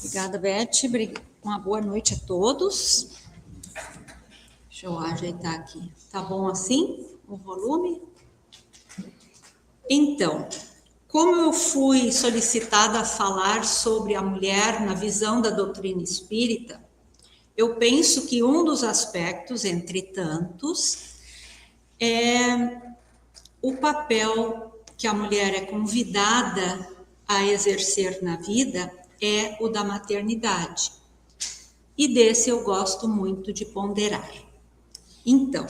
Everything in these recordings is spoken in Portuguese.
Obrigada, Beth. Uma boa noite a todos. Deixa eu ajeitar aqui. Tá bom assim o volume? Então, como eu fui solicitada a falar sobre a mulher na visão da doutrina espírita, eu penso que um dos aspectos, entre tantos, é o papel que a mulher é convidada a exercer na vida é o da maternidade. E desse eu gosto muito de ponderar. Então,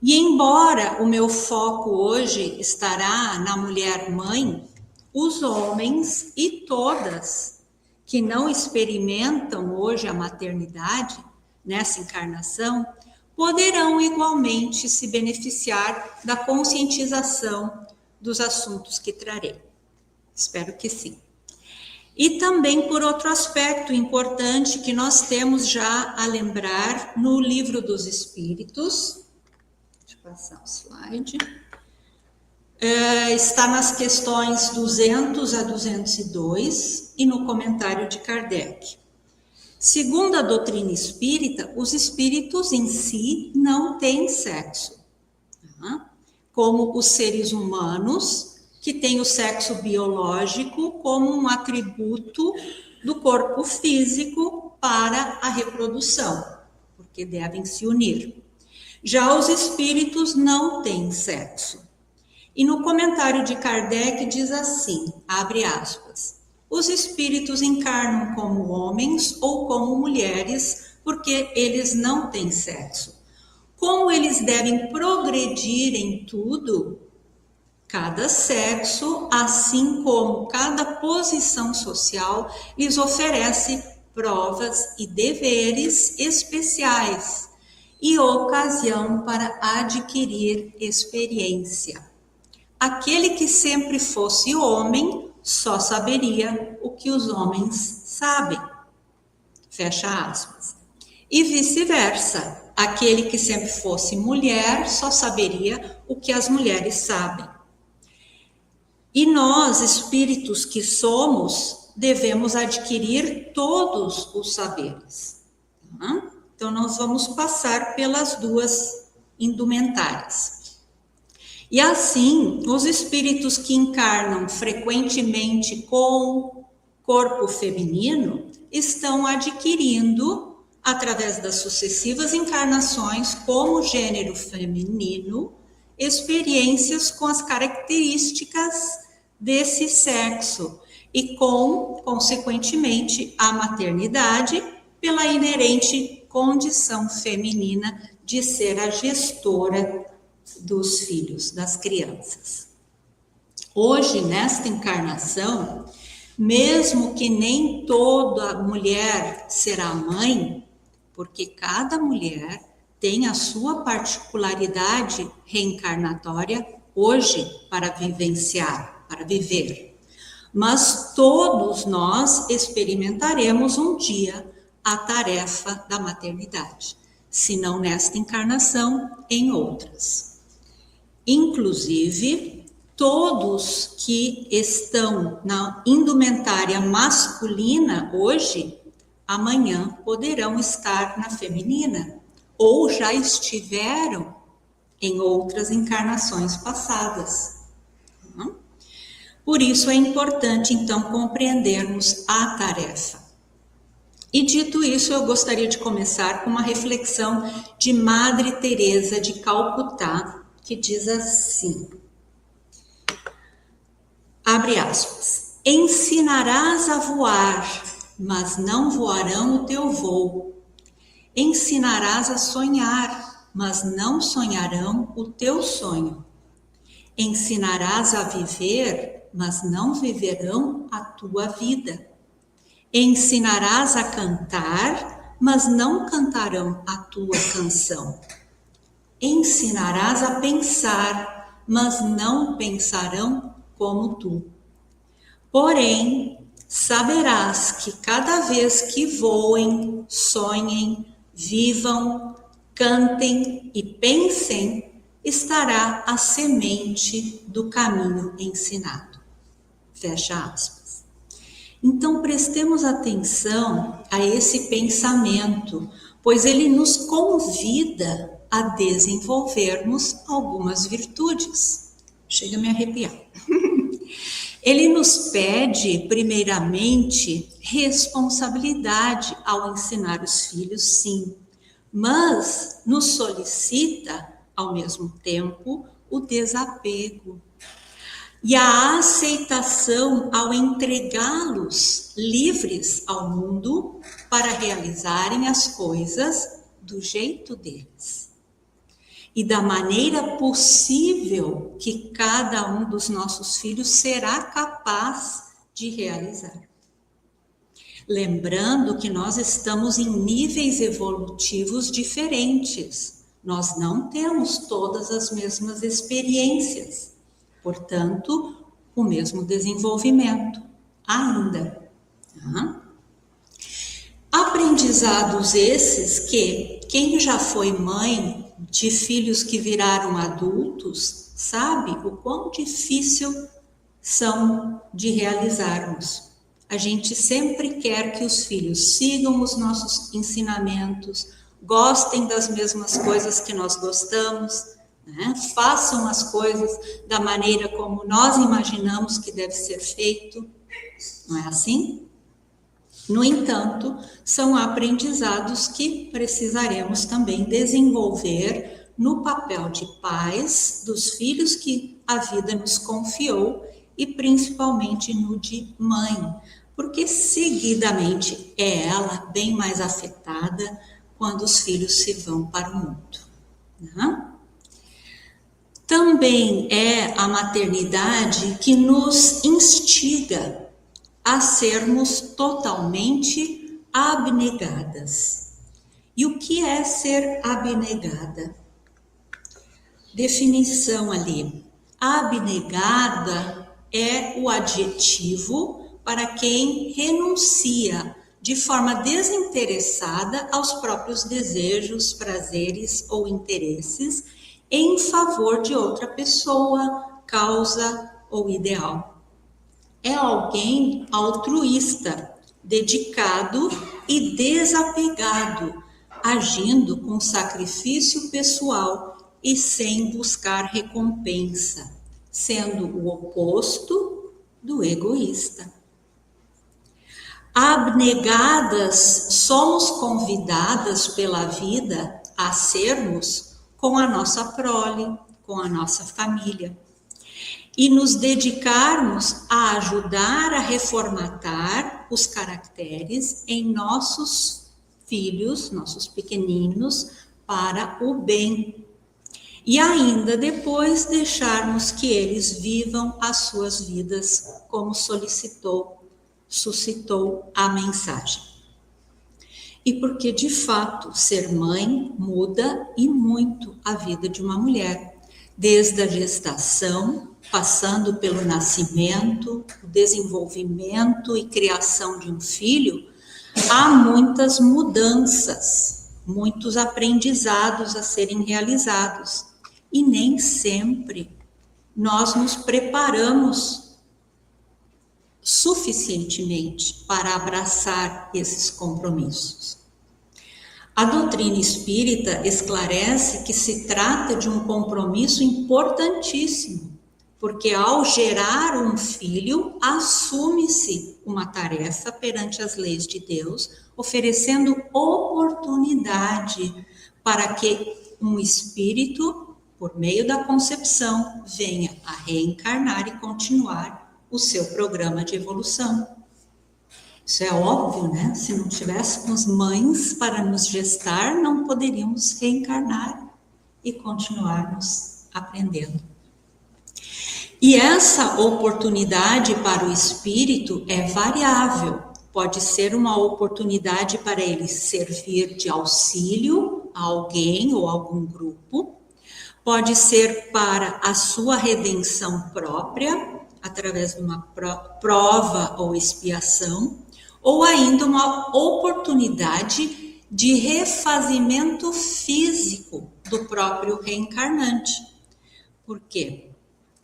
e embora o meu foco hoje estará na mulher mãe, os homens e todas que não experimentam hoje a maternidade nessa encarnação, poderão igualmente se beneficiar da conscientização dos assuntos que trarei. Espero que sim. E também por outro aspecto importante que nós temos já a lembrar no Livro dos Espíritos, deixa eu passar o slide, está nas questões 200 a 202 e no comentário de Kardec. Segundo a doutrina espírita, os espíritos em si não têm sexo, como os seres humanos, que têm o sexo biológico como um atributo do corpo físico para a reprodução, porque devem se unir. Já os espíritos não têm sexo. E no comentário de Kardec diz assim, abre aspas, os espíritos encarnam como homens ou como mulheres, porque eles não têm sexo. Como eles devem progredir em tudo, cada sexo, assim como cada posição social, lhes oferece provas e deveres especiais e ocasião para adquirir experiência. Aquele que sempre fosse homem só saberia o que os homens sabem. Fecha aspas. E vice-versa. Aquele que sempre fosse mulher só saberia o que as mulheres sabem. E nós, espíritos que somos, devemos adquirir todos os saberes. Então, nós vamos passar pelas duas indumentárias. E assim, os espíritos que encarnam frequentemente com corpo feminino estão adquirindo, através das sucessivas encarnações como gênero feminino, experiências com as características desse sexo e consequentemente, a maternidade pela inerente condição feminina de ser a gestora dos filhos, das crianças. Hoje, nesta encarnação, mesmo que nem toda mulher será mãe, porque cada mulher tem a sua particularidade reencarnatória hoje para vivenciar, para viver. Mas todos nós experimentaremos um dia a tarefa da maternidade, se não nesta encarnação, em outras. Inclusive, todos que estão na indumentária masculina hoje, amanhã poderão estar na feminina, ou já estiveram em outras encarnações passadas. Por isso é importante, então, compreendermos a tarefa. E dito isso, eu gostaria de começar com uma reflexão de Madre Teresa de Calcutá, que diz assim, abre aspas, ensinarás a voar, mas não voarão o teu voo. Ensinarás a sonhar, mas não sonharão o teu sonho. Ensinarás a viver, mas não viverão a tua vida. Ensinarás a cantar, mas não cantarão a tua canção. Ensinarás a pensar, mas não pensarão como tu. Porém, saberás que cada vez que voem, sonhem, vivam, cantem e pensem, estará a semente do caminho ensinado. Fecha aspas. Então, prestemos atenção a esse pensamento, pois ele nos convida a desenvolvermos algumas virtudes. Chega a me arrepiar. Ele nos pede, primeiramente, responsabilidade ao ensinar os filhos, sim, mas nos solicita, ao mesmo tempo, o desapego e a aceitação ao entregá-los livres ao mundo para realizarem as coisas do jeito deles e da maneira possível que cada um dos nossos filhos será capaz de realizar. Lembrando que nós estamos em níveis evolutivos diferentes, nós não temos todas as mesmas experiências, portanto, o mesmo desenvolvimento ainda. Aprendizados esses que quem já foi mãe de filhos que viraram adultos sabe o quão difícil são de realizarmos. A gente sempre quer que os filhos sigam os nossos ensinamentos, gostem das mesmas coisas que nós gostamos, né? Façam as coisas da maneira como nós imaginamos que deve ser feito. Não é assim? No entanto, são aprendizados que precisaremos também desenvolver no papel de pais dos filhos que a vida nos confiou e principalmente no de mãe, porque seguidamente é ela bem mais afetada quando os filhos se vão para o mundo. Né? Também é a maternidade que nos instiga a sermos totalmente abnegadas. E o que é ser abnegada? Definição ali. Abnegada é o adjetivo para quem renuncia de forma desinteressada aos próprios desejos, prazeres ou interesses em favor de outra pessoa, causa ou ideal. É alguém altruísta, dedicado e desapegado, agindo com sacrifício pessoal e sem buscar recompensa, sendo o oposto do egoísta. Abnegadas, somos convidadas pela vida a sermos com a nossa prole, com a nossa família. E nos dedicarmos a ajudar a reformatar os caracteres em nossos filhos, nossos pequeninos, para o bem. E ainda depois deixarmos que eles vivam as suas vidas como suscitou a mensagem. E porque de fato ser mãe muda e muito a vida de uma mulher, desde a gestação, passando pelo nascimento, o desenvolvimento e criação de um filho, há muitas mudanças, muitos aprendizados a serem realizados. E nem sempre nós nos preparamos suficientemente para abraçar esses compromissos. A doutrina espírita esclarece que se trata de um compromisso importantíssimo, porque ao gerar um filho, assume-se uma tarefa perante as leis de Deus, oferecendo oportunidade para que um espírito, por meio da concepção, venha a reencarnar e continuar o seu programa de evolução. Isso é óbvio, né? Se não tivéssemos mães para nos gestar, não poderíamos reencarnar e continuarmos aprendendo. E essa oportunidade para o espírito é variável. Pode ser uma oportunidade para ele servir de auxílio a alguém ou algum grupo. Pode ser para a sua redenção própria, através de uma prova ou expiação, ou ainda uma oportunidade de refazimento físico do próprio reencarnante. Por quê?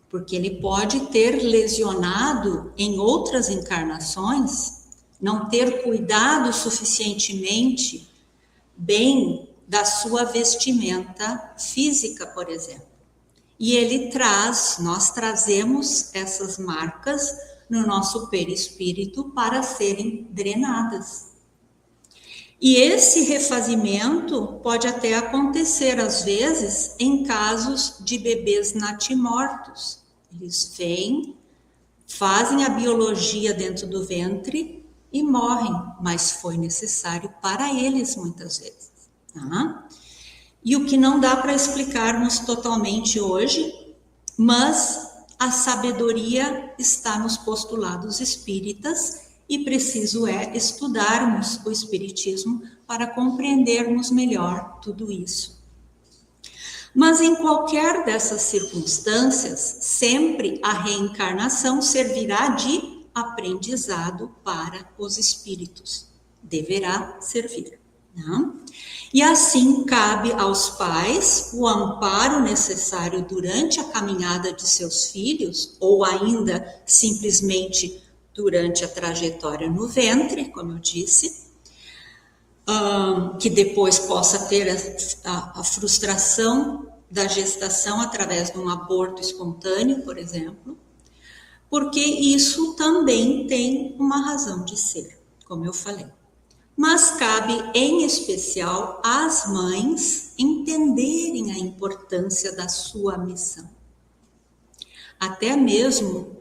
Porque ele pode ter lesionado em outras encarnações não ter cuidado suficientemente bem da sua vestimenta física, por exemplo. E nós trazemos essas marcas no nosso perispírito para serem drenadas. E esse refazimento pode até acontecer, às vezes, em casos de bebês natimortos. Eles vêm, fazem a biologia dentro do ventre e morrem, mas foi necessário para eles muitas vezes. Tá? E o que não dá para explicarmos totalmente hoje, mas a sabedoria está nos postulados espíritas e preciso estudarmos o espiritismo para compreendermos melhor tudo isso. Mas em qualquer dessas circunstâncias, sempre a reencarnação servirá de aprendizado para os espíritos. Deverá servir. Não? E assim cabe aos pais o amparo necessário durante a caminhada de seus filhos, ou ainda simplesmente durante a trajetória no ventre, como eu disse, que depois possa ter a frustração da gestação através de um aborto espontâneo, por exemplo, porque isso também tem uma razão de ser, como eu falei. Mas cabe, em especial, às mães entenderem a importância da sua missão. Até mesmo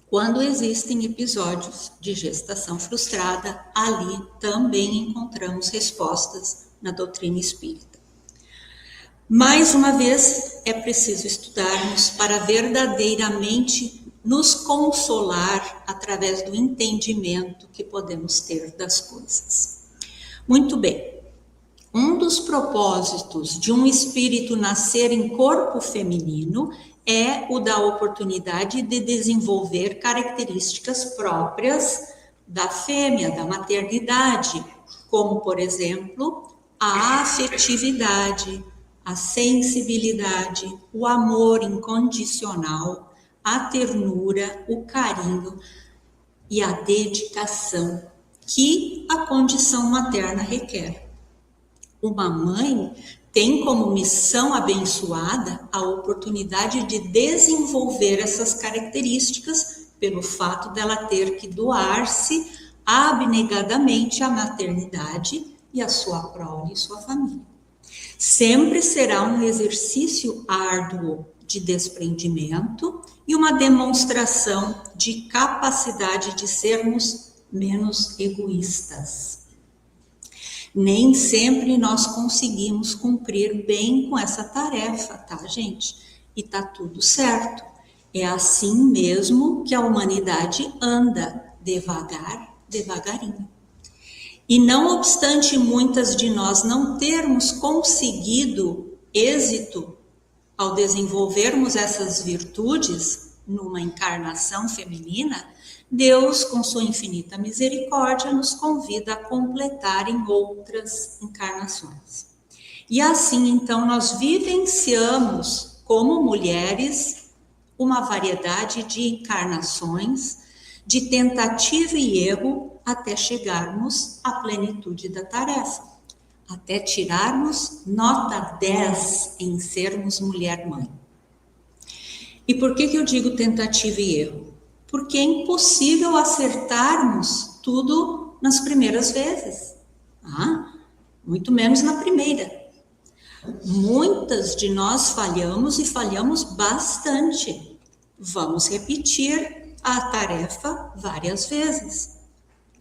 quando existem episódios de gestação frustrada, ali também encontramos respostas na doutrina espírita. Mais uma vez, é preciso estudarmos para verdadeiramente nos consolar através do entendimento que podemos ter das coisas. Muito bem, um dos propósitos de um espírito nascer em corpo feminino é o da oportunidade de desenvolver características próprias da fêmea, da maternidade, como, por exemplo, a afetividade, a sensibilidade, o amor incondicional, a ternura, o carinho e a dedicação que a condição materna requer. Uma mãe tem como missão abençoada a oportunidade de desenvolver essas características pelo fato dela ter que doar-se abnegadamente à maternidade e à sua prole e sua família. Sempre será um exercício árduo de desprendimento e uma demonstração de capacidade de sermos menos egoístas. Nem sempre nós conseguimos cumprir bem com essa tarefa, tá, gente? E tá tudo certo. É assim mesmo que a humanidade anda, devagarinho. E não obstante muitas de nós não termos conseguido êxito ao desenvolvermos essas virtudes numa encarnação feminina, Deus, com sua infinita misericórdia, nos convida a completar em outras encarnações. E assim, então, nós vivenciamos, como mulheres, uma variedade de encarnações, de tentativa e erro, até chegarmos à plenitude da tarefa, até tirarmos nota 10 em sermos mulher-mãe. E por que eu digo tentativa e erro? Porque é impossível acertarmos tudo nas primeiras vezes, muito menos na primeira. Muitas de nós falhamos e falhamos bastante. Vamos repetir a tarefa várias vezes.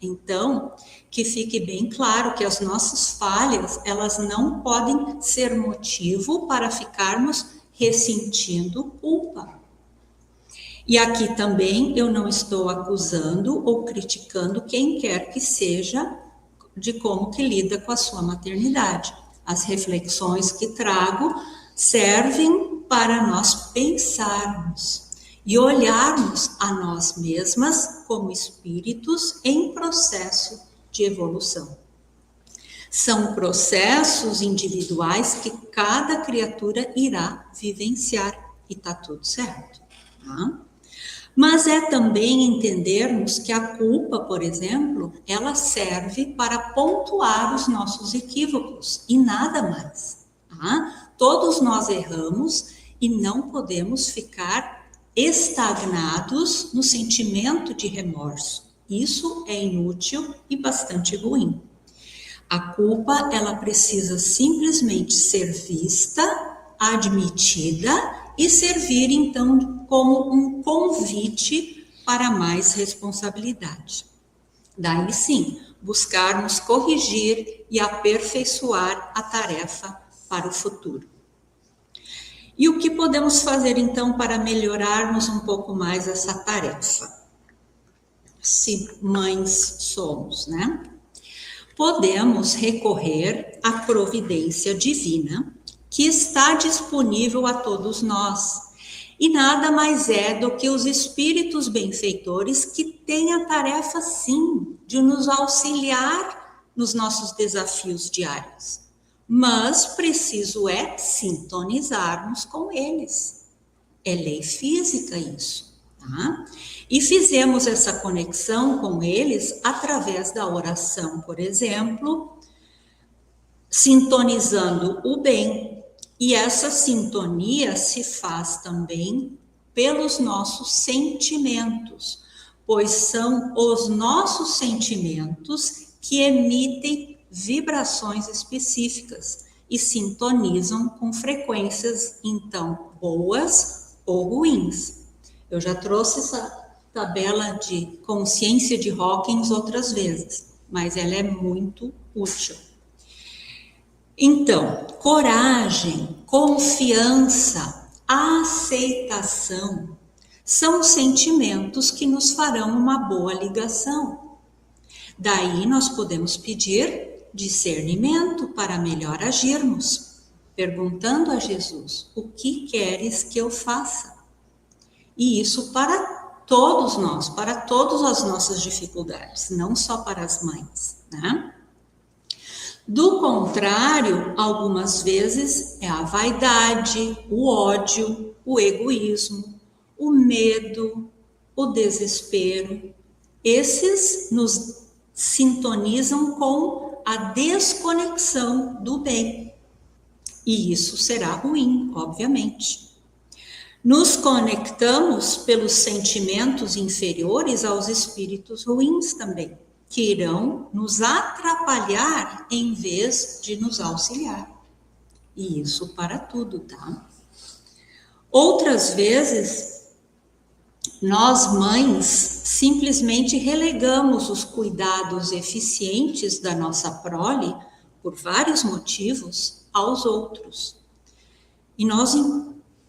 Então, que fique bem claro que as nossas falhas, elas não podem ser motivo para ficarmos ressentindo culpa. E aqui também eu não estou acusando ou criticando quem quer que seja de como que lida com a sua maternidade. As reflexões que trago servem para nós pensarmos e olharmos a nós mesmas como espíritos em processo de evolução. São processos individuais que cada criatura irá vivenciar e está tudo certo, tá? Mas é também entendermos que a culpa, por exemplo, ela serve para pontuar os nossos equívocos e nada mais. Tá? Todos nós erramos e não podemos ficar estagnados no sentimento de remorso. Isso é inútil e bastante ruim. A culpa, ela precisa simplesmente ser vista, admitida e servir, então, como um convite para mais responsabilidade. Daí sim, buscarmos corrigir e aperfeiçoar a tarefa para o futuro. E o que podemos fazer, então, para melhorarmos um pouco mais essa tarefa? Se mães somos, né? Podemos recorrer à providência divina que está disponível a todos nós. E nada mais é do que os espíritos benfeitores que têm a tarefa, sim, de nos auxiliar nos nossos desafios diários. Mas preciso é sintonizarmos com eles. É lei física isso, tá? E fizemos essa conexão com eles através da oração, por exemplo, sintonizando o bem. E essa sintonia se faz também pelos nossos sentimentos, pois são os nossos sentimentos que emitem vibrações específicas e sintonizam com frequências, então, boas ou ruins. Eu já trouxe essa tabela de consciência de Hawkins outras vezes, mas ela é muito útil. Então, coragem, confiança, aceitação são sentimentos que nos farão uma boa ligação. Daí nós podemos pedir discernimento para melhor agirmos, perguntando a Jesus: o que queres que eu faça? E isso para todos nós, para todas as nossas dificuldades, não só para as mães, né? Do contrário, algumas vezes é a vaidade, o ódio, o egoísmo, o medo, o desespero. Esses nos sintonizam com a desconexão do bem. E isso será ruim, obviamente. Nos conectamos pelos sentimentos inferiores aos espíritos ruins também, que irão nos atrapalhar em vez de nos auxiliar. E isso para tudo, tá? Outras vezes, nós mães simplesmente relegamos os cuidados eficientes da nossa prole, por vários motivos, aos outros. E nós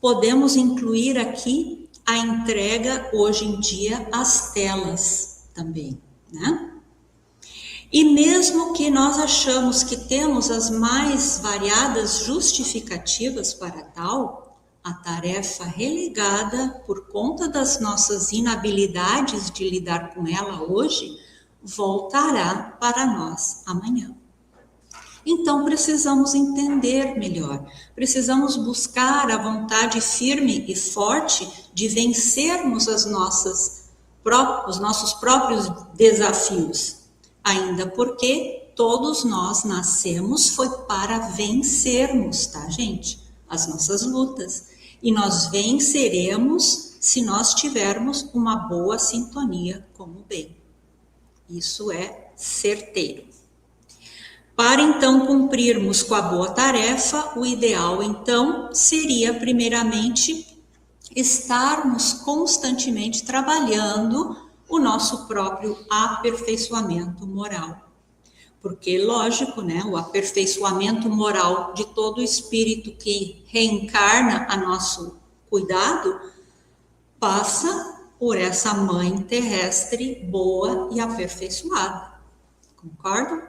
podemos incluir aqui a entrega, hoje em dia, às telas também, né? E mesmo que nós achamos que temos as mais variadas justificativas para tal, a tarefa relegada por conta das nossas inabilidades de lidar com ela hoje, voltará para nós amanhã. Então precisamos entender melhor, precisamos buscar a vontade firme e forte de vencermos os nossos próprios desafios. Ainda porque todos nós nascemos foi para vencermos, tá, gente? As nossas lutas. E nós venceremos se nós tivermos uma boa sintonia com o bem. Isso é certeiro. Para então cumprirmos com a boa tarefa, o ideal então seria primeiramente estarmos constantemente trabalhando o nosso próprio aperfeiçoamento moral. Porque, lógico, né, o aperfeiçoamento moral de todo espírito que reencarna a nosso cuidado passa por essa mãe terrestre boa e aperfeiçoada. Concordo?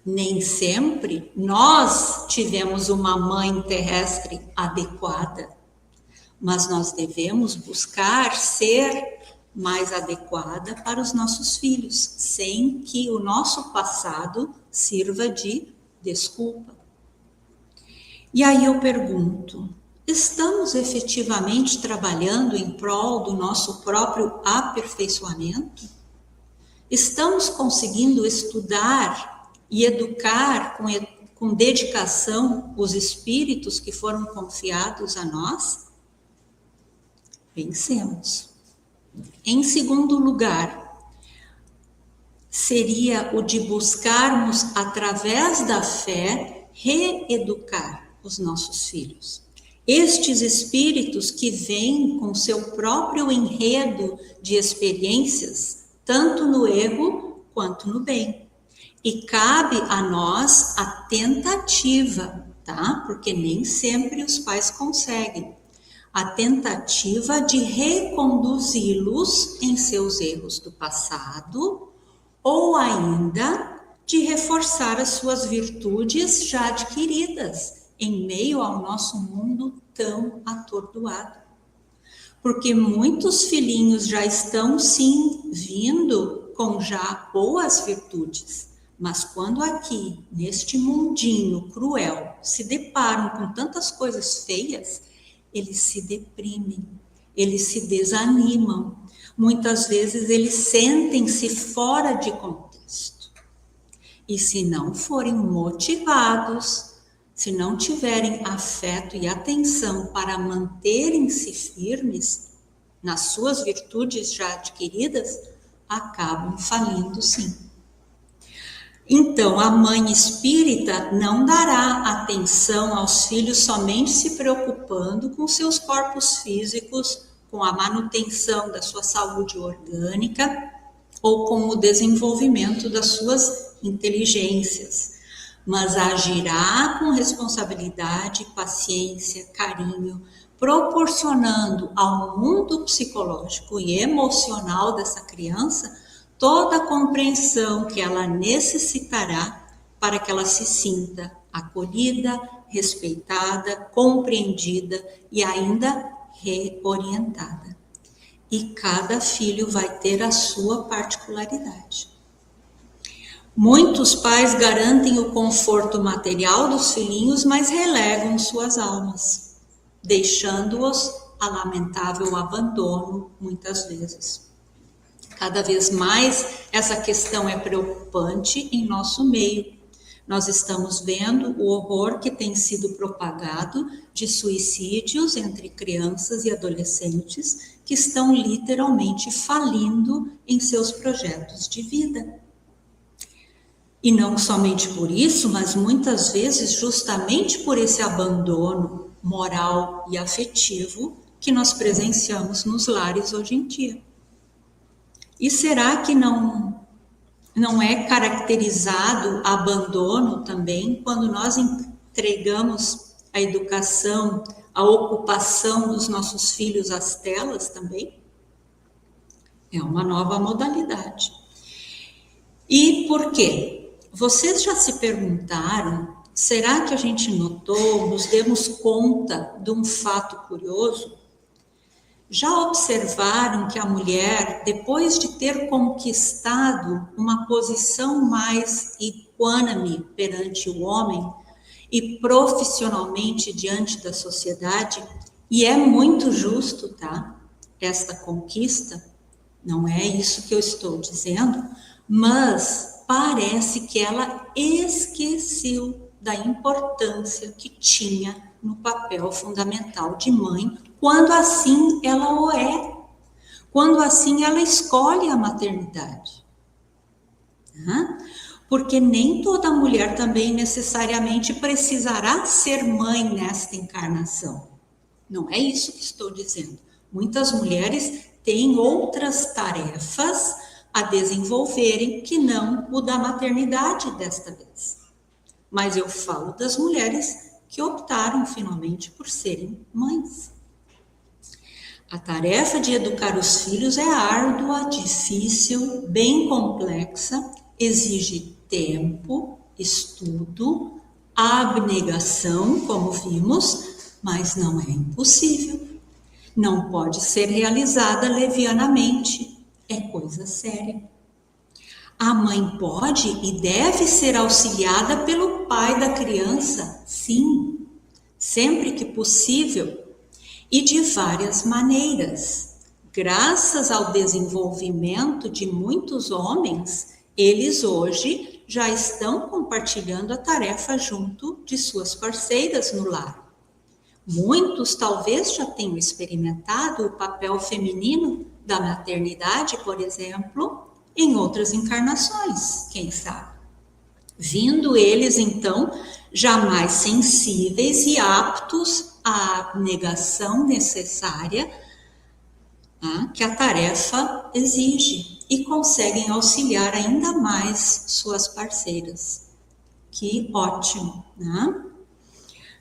Nem sempre nós tivemos uma mãe terrestre adequada, mas nós devemos buscar ser mais adequada para os nossos filhos, sem que o nosso passado sirva de desculpa. E aí eu pergunto, estamos efetivamente trabalhando em prol do nosso próprio aperfeiçoamento? Estamos conseguindo estudar e educar com dedicação os espíritos que foram confiados a nós? Pensemos. Em segundo lugar, seria o de buscarmos, através da fé, reeducar os nossos filhos. Estes espíritos que vêm com seu próprio enredo de experiências, tanto no erro quanto no bem. E cabe a nós a tentativa, tá? Porque nem sempre os pais conseguem. A tentativa de reconduzi-los em seus erros do passado, ou ainda de reforçar as suas virtudes já adquiridas em meio ao nosso mundo tão atordoado. Porque muitos filhinhos já estão, sim, vindo com já boas virtudes, mas quando aqui, neste mundinho cruel, se deparam com tantas coisas feias, eles se deprimem, eles se desanimam. Muitas vezes eles sentem-se fora de contexto. E se não forem motivados, se não tiverem afeto e atenção para manterem-se firmes nas suas virtudes já adquiridas, acabam falindo sim. Então, a mãe espírita não dará atenção aos filhos somente se preocupando com seus corpos físicos, com a manutenção da sua saúde orgânica ou com o desenvolvimento das suas inteligências, mas agirá com responsabilidade, paciência, carinho, proporcionando ao mundo psicológico e emocional dessa criança toda a compreensão que ela necessitará para que ela se sinta acolhida, respeitada, compreendida e ainda reorientada. E cada filho vai ter a sua particularidade. Muitos pais garantem o conforto material dos filhinhos, mas relegam suas almas, deixando-os a lamentável abandono muitas vezes. Cada vez mais essa questão é preocupante em nosso meio. Nós estamos vendo o horror que tem sido propagado de suicídios entre crianças e adolescentes que estão literalmente falindo em seus projetos de vida. E não somente por isso, mas muitas vezes justamente por esse abandono moral e afetivo que nós presenciamos nos lares hoje em dia. E será que não é caracterizado abandono também quando nós entregamos a educação, a ocupação dos nossos filhos às telas também? É uma nova modalidade. E por quê? Vocês já se perguntaram, será que a gente notou, nos demos conta de um fato curioso? Já observaram que a mulher, depois de ter conquistado uma posição mais equânime perante o homem e profissionalmente diante da sociedade, e é muito justo, tá? Esta conquista, não é isso que eu estou dizendo, mas parece que ela esqueceu da importância que tinha no papel fundamental de mãe, quando assim ela o é, quando assim ela escolhe a maternidade. Porque nem toda mulher também necessariamente precisará ser mãe nesta encarnação. Não é isso que estou dizendo. Muitas mulheres têm outras tarefas a desenvolverem que não o da maternidade desta vez. Mas eu falo das mulheres que optaram finalmente por serem mães. A tarefa de educar os filhos é árdua, difícil, bem complexa, exige tempo, estudo, abnegação, como vimos, mas não é impossível. Não pode ser realizada levianamente, é coisa séria. A mãe pode e deve ser auxiliada pelo pai da criança, sim, sempre que possível e de várias maneiras. Graças ao desenvolvimento de muitos homens, eles hoje já estão compartilhando a tarefa junto de suas parceiras no lar. Muitos talvez já tenham experimentado o papel feminino da maternidade, por exemplo, em outras encarnações, quem sabe? Vindo eles, então, já mais sensíveis e aptos à abnegação necessária que a tarefa exige e conseguem auxiliar ainda mais suas parceiras. Que ótimo, né?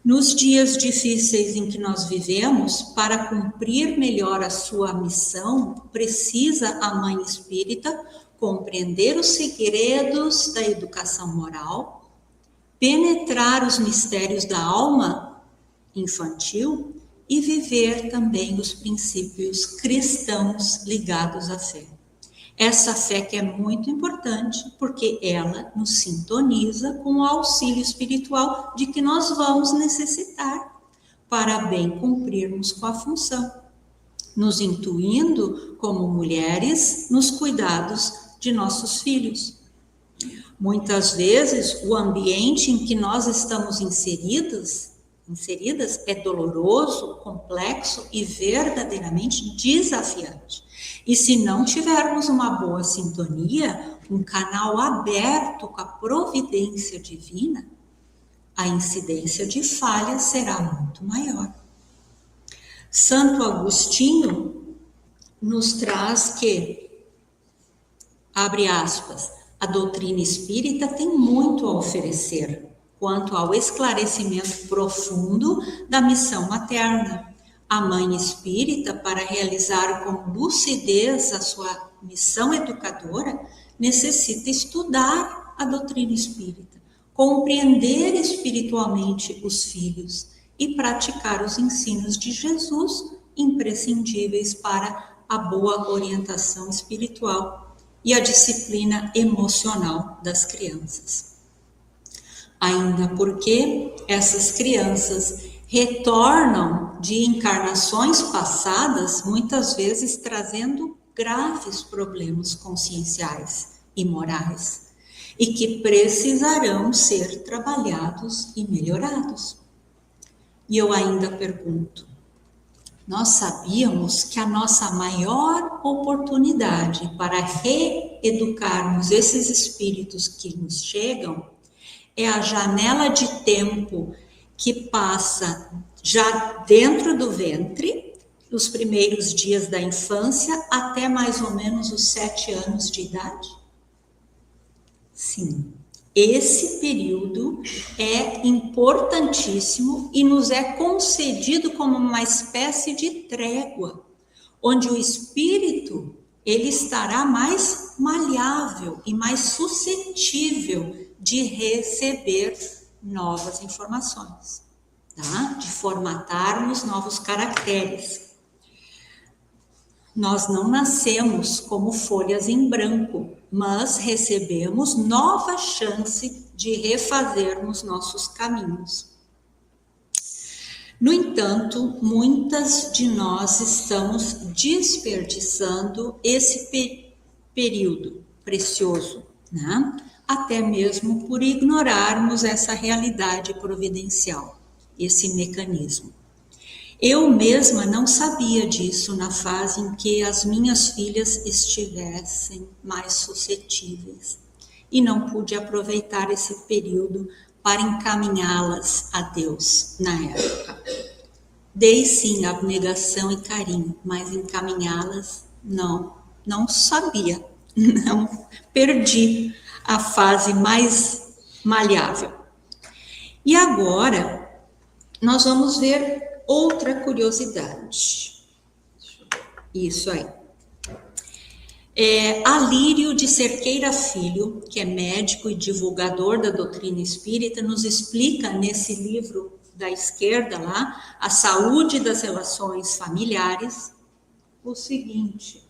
Nos dias difíceis em que nós vivemos, para cumprir melhor a sua missão, precisa a Mãe Espírita compreender os segredos da educação moral, penetrar os mistérios da alma infantil e viver também os princípios cristãos ligados à fé. Essa fé que é muito importante, porque ela nos sintoniza com o auxílio espiritual de que nós vamos necessitar para bem cumprirmos com a função, nos intuindo como mulheres nos cuidados de nossos filhos. Muitas vezes o ambiente em que nós estamos inseridas é doloroso, complexo e verdadeiramente desafiante. E se não tivermos uma boa sintonia, um canal aberto com a providência divina, a incidência de falhas será muito maior. Santo Agostinho nos traz que, abre aspas, a doutrina espírita tem muito a oferecer quanto ao esclarecimento profundo da missão materna. A Mãe Espírita, para realizar com lucidez a sua missão educadora, necessita estudar a doutrina espírita, compreender espiritualmente os filhos e praticar os ensinos de Jesus, imprescindíveis para a boa orientação espiritual e a disciplina emocional das crianças. Ainda porque essas crianças retornam de encarnações passadas, muitas vezes trazendo graves problemas conscienciais e morais, e que precisarão ser trabalhados e melhorados. E eu ainda pergunto, nós sabíamos que a nossa maior oportunidade para reeducarmos esses espíritos que nos chegam é a janela de tempo que passa já dentro do ventre, os primeiros dias da infância, até mais ou menos os 7 anos de idade? Sim, esse período é importantíssimo e nos é concedido como uma espécie de trégua, onde o espírito ele estará mais maleável e mais suscetível de receber novas informações, tá? De formatarmos novos caracteres. Nós não nascemos como folhas em branco, mas recebemos nova chance de refazermos nossos caminhos. No entanto, muitas de nós estamos desperdiçando esse período precioso, né? Até mesmo por ignorarmos essa realidade providencial, esse mecanismo. Eu mesma não sabia disso na fase em que as minhas filhas estivessem mais suscetíveis e não pude aproveitar esse período para encaminhá-las a Deus na época. Dei sim abnegação e carinho, mas encaminhá-las não sabia, não perdi a fase mais maleável. E agora nós vamos ver outra curiosidade. Isso aí. Alírio de Cerqueira Filho, que é médico e divulgador da doutrina espírita, nos explica nesse livro da esquerda lá, A Saúde das Relações Familiares, o seguinte.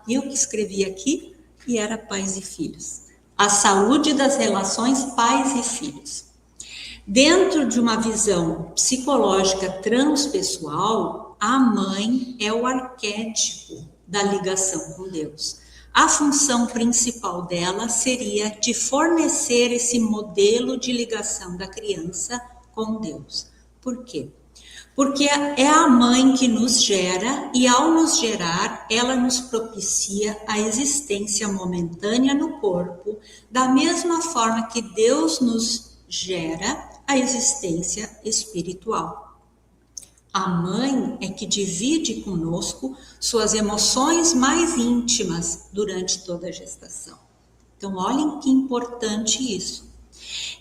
Eu que escrevi aqui e era Pais e Filhos. A Saúde das Relações Pais e Filhos. Dentro de uma visão psicológica transpessoal, a mãe é o arquétipo da ligação com Deus. A função principal dela seria de fornecer esse modelo de ligação da criança com Deus. Por quê? Porque é a mãe que nos gera e, ao nos gerar, ela nos propicia a existência momentânea no corpo, da mesma forma que Deus nos gera a existência espiritual. A mãe é que divide conosco suas emoções mais íntimas durante toda a gestação. Então, olhem que importante isso.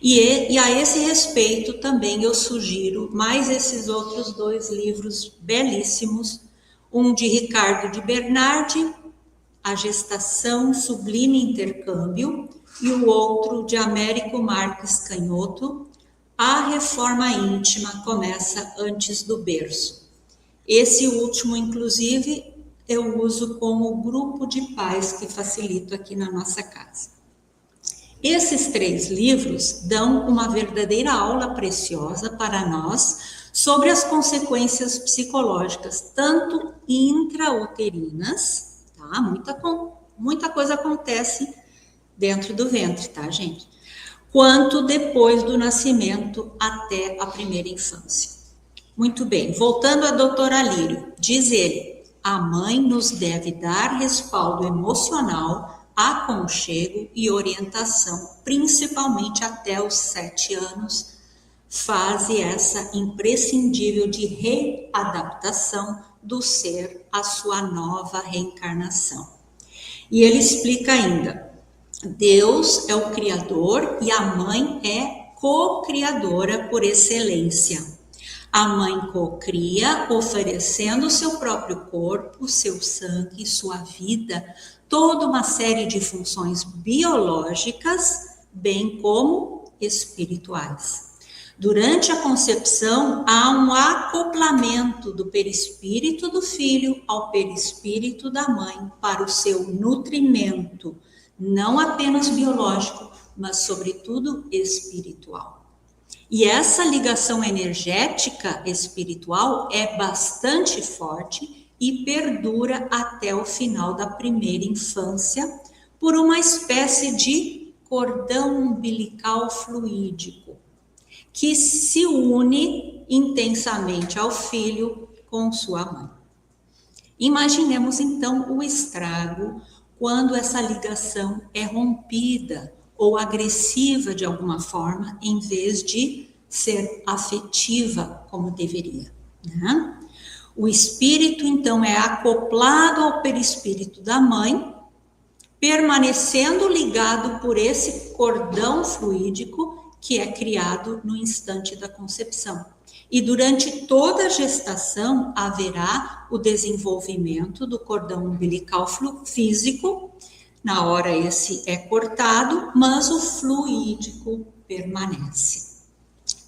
E a esse respeito também eu sugiro mais esses outros 2 livros belíssimos, um de Ricardo de Bernardi, A Gestação Sublime Intercâmbio, e o outro de Américo Marques Canhoto, A Reforma Íntima Começa Antes do Berço. Esse último, inclusive, eu uso como grupo de pais que facilito aqui na nossa casa. Esses 3 livros dão uma verdadeira aula preciosa para nós sobre as consequências psicológicas, tanto intrauterinas, tá? Muita coisa acontece dentro do ventre, tá, gente? Quanto depois do nascimento até a primeira infância. Muito bem, voltando a doutor Alírio, diz ele, a mãe nos deve dar respaldo emocional, aconchego e orientação, principalmente até os 7 anos, fase essa imprescindível de readaptação do ser à sua nova reencarnação. E ele explica ainda, Deus é o Criador e a mãe é co-criadora por excelência. A mãe cocria, oferecendo o seu próprio corpo, seu sangue, sua vida, toda uma série de funções biológicas, bem como espirituais. Durante a concepção, há um acoplamento do perispírito do filho ao perispírito da mãe para o seu nutrimento, não apenas biológico, mas sobretudo espiritual. E essa ligação energética espiritual é bastante forte e perdura até o final da primeira infância por uma espécie de cordão umbilical fluídico que se une intensamente ao filho com sua mãe. Imaginemos então o estrago quando essa ligação é rompida ou agressiva de alguma forma, em vez de ser afetiva como deveria, né? O espírito, então, é acoplado ao perispírito da mãe, permanecendo ligado por esse cordão fluídico que é criado no instante da concepção. E durante toda a gestação haverá o desenvolvimento do cordão umbilical físico. Na hora esse é cortado, mas o fluídico permanece.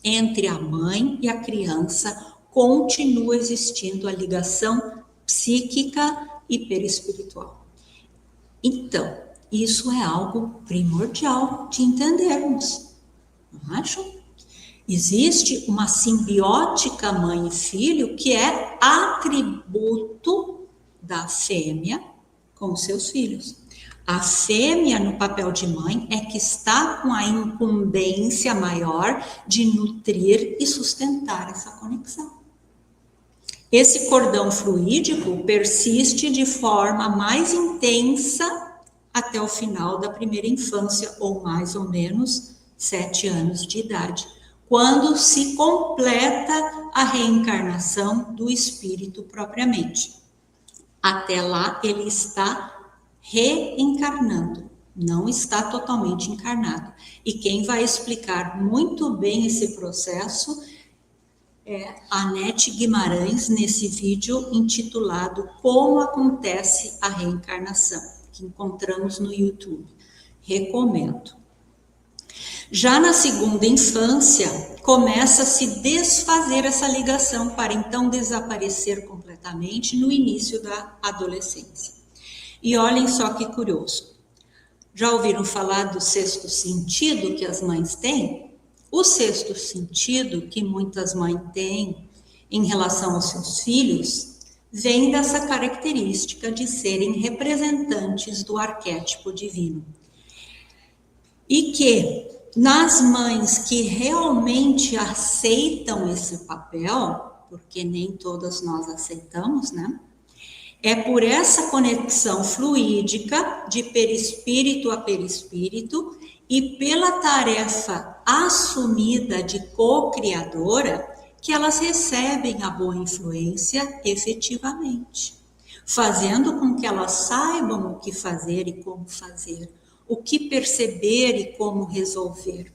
Entre a mãe e a criança continua existindo a ligação psíquica e perispiritual. Então, isso é algo primordial de entendermos, não acham? Existe uma simbiótica mãe e filho que é atributo da fêmea com seus filhos. A fêmea, no papel de mãe, é que está com a incumbência maior de nutrir e sustentar essa conexão. Esse cordão fluídico persiste de forma mais intensa até o final da primeira infância, ou mais ou menos 7 anos de idade, quando se completa a reencarnação do espírito propriamente. Até lá ele está reencarnando, não está totalmente encarnado. E quem vai explicar muito bem esse processo é a Anete Guimarães, nesse vídeo intitulado Como Acontece a Reencarnação, que encontramos no YouTube. Recomendo. Já na segunda infância, começa a se desfazer essa ligação para então desaparecer completamente no início da adolescência. E olhem só que curioso. Já ouviram falar do sexto sentido que as mães têm? O sexto sentido que muitas mães têm em relação aos seus filhos vem dessa característica de serem representantes do arquétipo divino. E que nas mães que realmente aceitam esse papel, porque nem todas nós aceitamos, né? É por essa conexão fluídica de perispírito a perispírito e pela tarefa assumida de co-criadora que elas recebem a boa influência efetivamente, fazendo com que elas saibam o que fazer e como fazer, o que perceber e como resolver.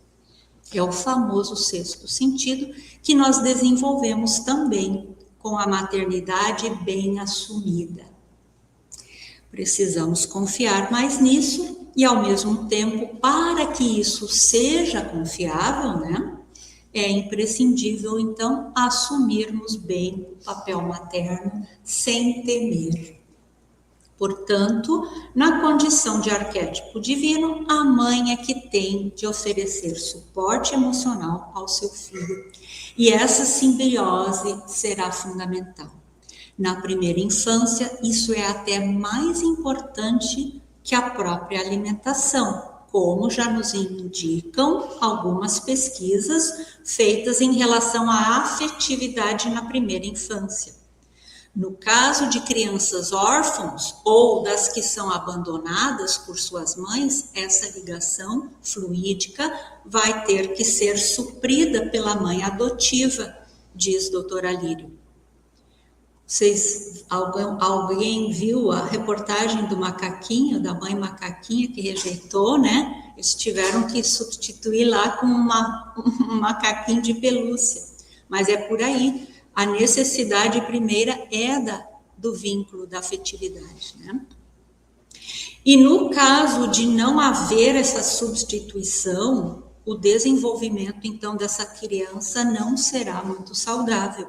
É o famoso sexto sentido que nós desenvolvemos também com a maternidade bem assumida. Precisamos confiar mais nisso e, ao mesmo tempo, para que isso seja confiável, né? É imprescindível, então, assumirmos bem o papel materno sem temer. Portanto, na condição de arquétipo divino, a mãe é que tem de oferecer suporte emocional ao seu filho. E essa simbiose será fundamental. Na primeira infância, isso é até mais importante que a própria alimentação, como já nos indicam algumas pesquisas feitas em relação à afetividade na primeira infância. No caso de crianças órfãos ou das que são abandonadas por suas mães, essa ligação fluídica vai ter que ser suprida pela mãe adotiva, diz doutora Lírio. Alguém viu a reportagem do macaquinho, da mãe macaquinha que rejeitou, né? Eles tiveram que substituir lá com um macaquinho de pelúcia. Mas é por aí. A necessidade primeira é do vínculo, da afetividade, né? E no caso de não haver essa substituição, o desenvolvimento, então, dessa criança não será muito saudável.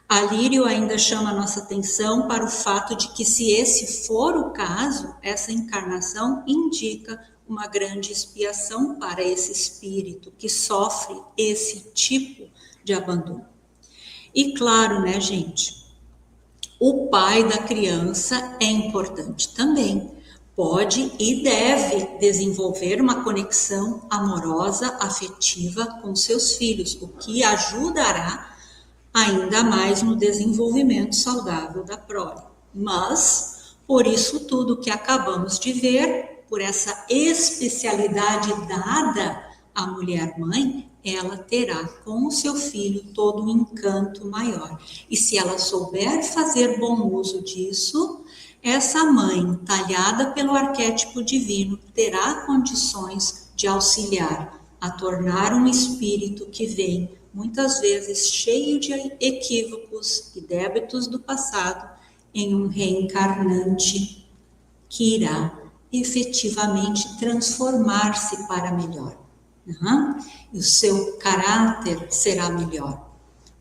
A Lírio ainda chama a nossa atenção para o fato de que, se esse for o caso, essa encarnação indica uma grande expiação para esse espírito que sofre esse tipo de abandono. E claro, né, gente, o pai da criança é importante também. Pode e deve desenvolver uma conexão amorosa, afetiva com seus filhos, o que ajudará ainda mais no desenvolvimento saudável da prole. Mas, por isso tudo que acabamos de ver, por essa especialidade dada à mulher-mãe, ela terá com o seu filho todo um encanto maior. E se ela souber fazer bom uso disso, essa mãe, talhada pelo arquétipo divino, terá condições de auxiliar a tornar um espírito que vem, muitas vezes cheio de equívocos e débitos do passado, em um reencarnante que irá efetivamente transformar-se para melhor. E o seu caráter será melhor,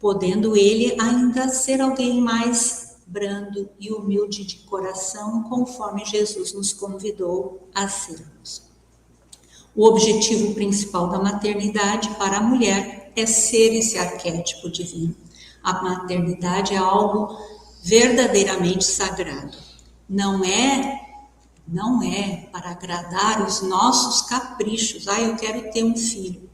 podendo ele ainda ser alguém mais brando e humilde de coração, conforme Jesus nos convidou a sermos. O objetivo principal da maternidade para a mulher é ser esse arquétipo divino. A maternidade é algo verdadeiramente sagrado. Não é para agradar os nossos caprichos. Eu quero ter um filho.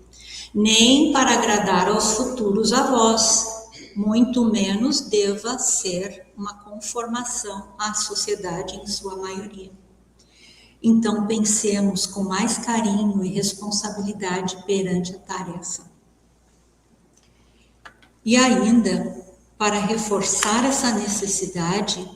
Nem para agradar aos futuros avós. Muito menos deva ser uma conformação à sociedade em sua maioria. Então, pensemos com mais carinho e responsabilidade perante a tarefa. E ainda, para reforçar essa necessidade,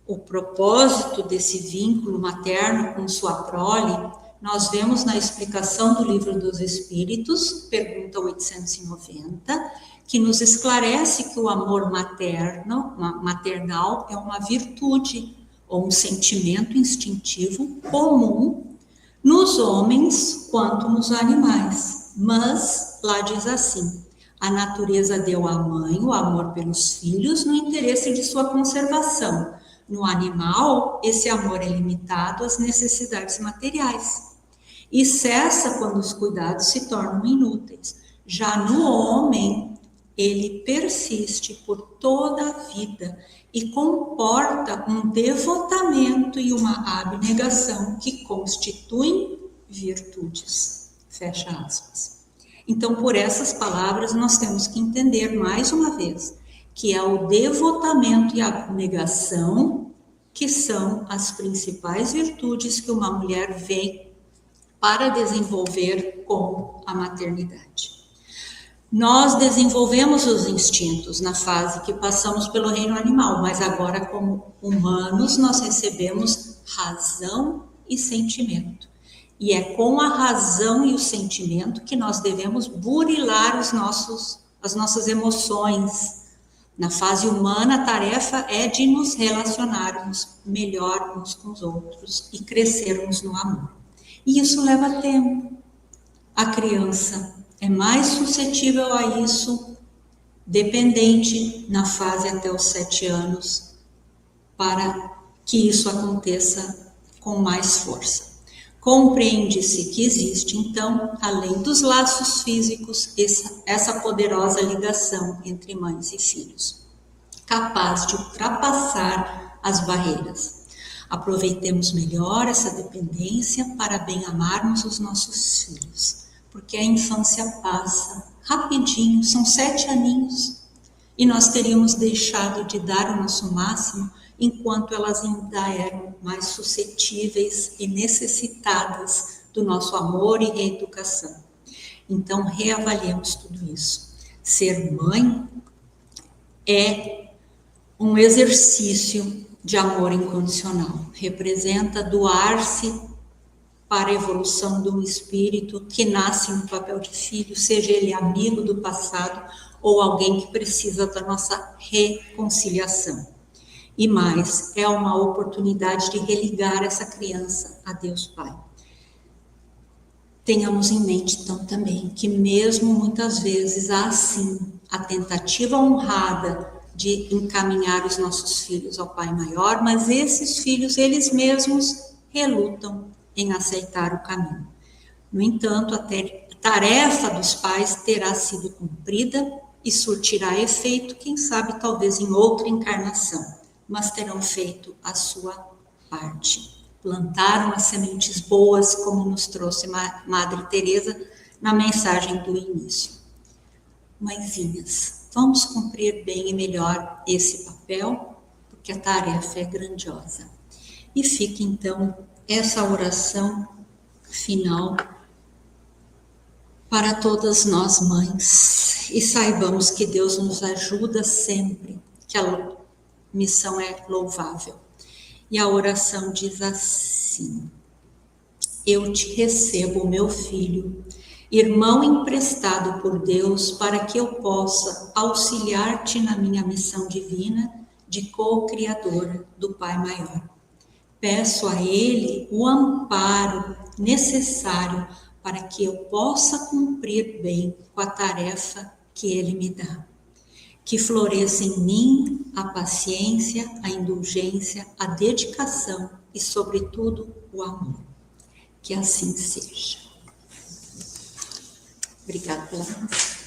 o propósito desse vínculo materno com sua prole, nós vemos na explicação do Livro dos Espíritos, pergunta 890, que nos esclarece que o amor maternal é uma virtude ou um sentimento instintivo comum nos homens quanto nos animais. Mas, lá diz assim, a natureza deu à mãe o amor pelos filhos no interesse de sua conservação. No animal, esse amor é limitado às necessidades materiais. e cessa quando os cuidados se tornam inúteis. Já no homem, ele persiste por toda a vida e comporta um devotamento e uma abnegação que constituem virtudes. Fecha aspas. Então, por essas palavras, nós temos que entender mais uma vez que é o devotamento e a abnegação que são as principais virtudes que uma mulher vem para desenvolver com a maternidade. Nós desenvolvemos os instintos na fase que passamos pelo reino animal, mas agora, como humanos, nós recebemos razão e sentimento. E é com a razão e o sentimento que nós devemos burilar as nossas emoções. Na fase humana, a tarefa é de nos relacionarmos melhor uns com os outros e crescermos no amor. E isso leva tempo. A criança é mais suscetível a isso, dependente na fase até os 7 anos, para que isso aconteça com mais força. Compreende-se que existe, então, além dos laços físicos, essa poderosa ligação entre mães e filhos, capaz de ultrapassar as barreiras. Aproveitemos melhor essa dependência para bem amarmos os nossos filhos, porque a infância passa rapidinho, são 7 aninhos, e nós teríamos deixado de dar o nosso máximo enquanto elas ainda eram mais suscetíveis e necessitadas do nosso amor e reeducação. Então, reavaliemos tudo isso. Ser mãe é um exercício de amor incondicional. Representa doar-se para a evolução de um espírito que nasce no papel de filho, seja ele amigo do passado ou alguém que precisa da nossa reconciliação. E mais, é uma oportunidade de religar essa criança a Deus Pai. Tenhamos em mente, então, também, que mesmo muitas vezes há, sim, a tentativa honrada de encaminhar os nossos filhos ao Pai Maior, mas esses filhos, eles mesmos, relutam em aceitar o caminho. No entanto, a tarefa dos pais terá sido cumprida e surtirá efeito, quem sabe, talvez em outra encarnação, mas terão feito a sua parte. Plantaram as sementes boas, como nos trouxe Madre Teresa na mensagem do início. Mãezinhas, vamos cumprir bem e melhor esse papel, porque a tarefa é grandiosa. E fica então essa oração final para todas nós mães. E saibamos que Deus nos ajuda sempre, que a missão é louvável. E a oração diz assim: eu te recebo, meu filho, irmão emprestado por Deus, para que eu possa auxiliar-te na minha missão divina de co-criadora do Pai Maior. Peço a Ele o amparo necessário para que eu possa cumprir bem com a tarefa que Ele me dá. Que floresça em mim a paciência, a indulgência, a dedicação e, sobretudo, o amor. Que assim seja. Obrigada pela atenção.